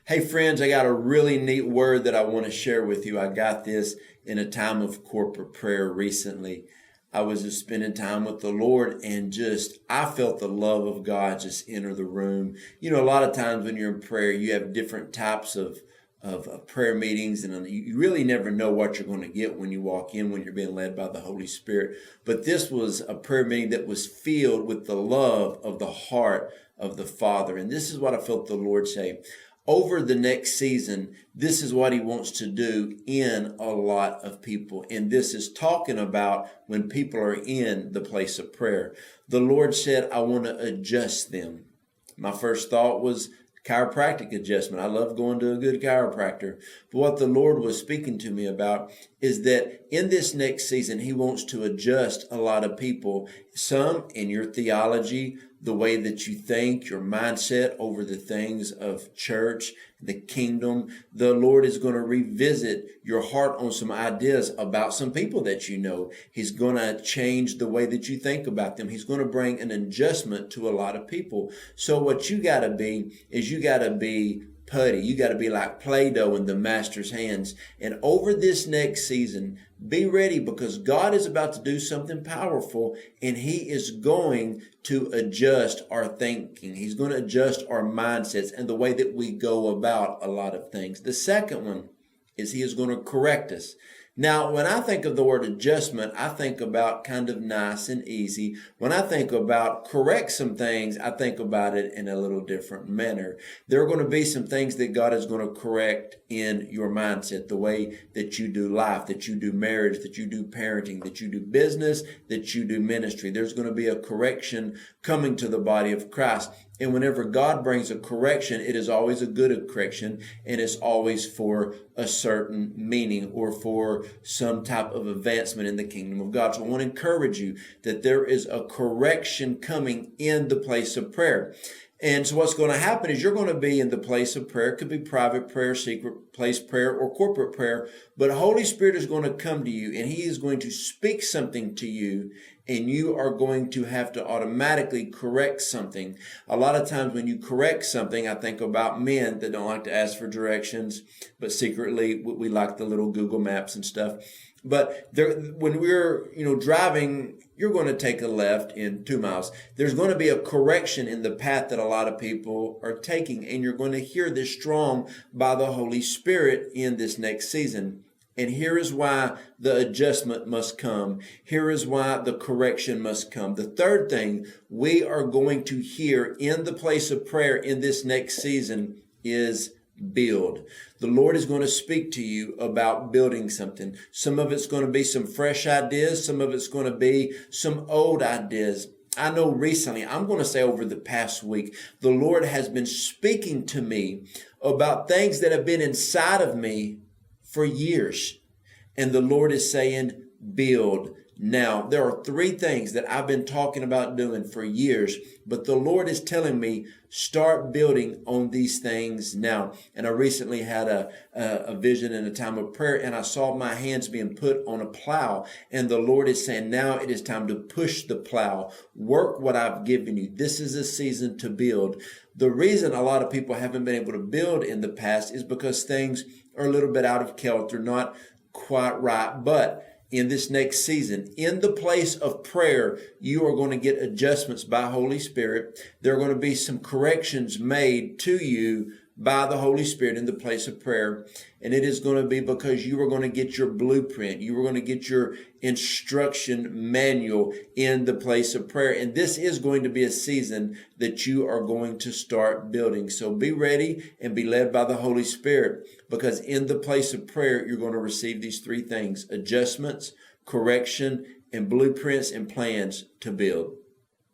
Hey friends, I got a really neat word that I want to share with you. I got this in a time of corporate prayer recently. I was just spending time with the Lord and I felt the love of God just enter the room. You know, a lot of times when you're in prayer, you have different types of prayer meetings, and you really never know what you're going to get when you walk in, when you're being led by the Holy Spirit. But this was a prayer meeting that was filled with the love of the heart of the Father. And this is what I felt the Lord say. Over the next season, this is what he wants to do in a lot of people. And this is talking about when people are in the place of prayer. The Lord said, I want to adjust them. My first thought was chiropractic adjustment. I love going to a good chiropractor. But what the Lord was speaking to me about is that in this next season, he wants to adjust a lot of people, some in your theology, the way that you think, your mindset over the things of church, the kingdom. The Lord is going to revisit your heart on some ideas about some people that you know. He's going to change the way that you think about them. He's going to bring an adjustment to a lot of people. So what you got to be is you got to be putty. You got to be like Play-Doh in the master's hands. And over this next season, be ready, because God is about to do something powerful, and he is going to adjust our thinking. He's going to adjust our mindsets and the way that we go about a lot of things. The second one is he is going to correct us. Now, when I think of the word adjustment, I think about kind of nice and easy. When I think about correct some things, I think about it in a little different manner. There are going to be some things that God is going to correct in your mindset, the way that you do life, that you do marriage, that you do parenting, that you do business, that you do ministry. There's going to be a correction coming to the body of Christ. And whenever God brings a correction, it is always a good correction, and it's always for a certain meaning or for some type of advancement in the kingdom of God. So I want to encourage you that there is a correction coming in the place of prayer. And so what's going to happen is you're going to be in the place of prayer. It could be private prayer, secret place prayer, or corporate prayer. But Holy Spirit is going to come to you, and he is going to speak something to you, and you are going to have to automatically correct something. A lot of times when you correct something, I think about men that don't like to ask for directions, but secretly we like the little Google Maps and stuff. But when we're, driving, you're going to take a left in 2 miles. There's going to be a correction in the path that a lot of people are taking, and you're going to hear this strong by the Holy Spirit in this next season. And here is why the adjustment must come. Here is why the correction must come. The third thing we are going to hear in the place of prayer in this next season is build. The Lord is going to speak to you about building something. Some of it's going to be some fresh ideas. Some of it's going to be some old ideas. I know recently, I'm going to say over the past week, the Lord has been speaking to me about things that have been inside of me for years. And the Lord is saying, build. Now, there are 3 things that I've been talking about doing for years, but the Lord is telling me, start building on these things now. And I recently had a vision in a time of prayer, and I saw my hands being put on a plow. And the Lord is saying, now it is time to push the plow. Work what I've given you. This is a season to build. The reason a lot of people haven't been able to build in the past is because things are a little bit out of kilter, not quite right. But in this next season, in the place of prayer, you are going to get adjustments by Holy Spirit. There are going to be some corrections made to you by the Holy Spirit in the place of prayer. And it is going to be because you are going to get your blueprint. You are going to get your instruction manual in the place of prayer. And this is going to be a season that you are going to start building. So be ready and be led by the Holy Spirit, because in the place of prayer, you're going to receive these 3 things: adjustments, correction, and blueprints and plans to build.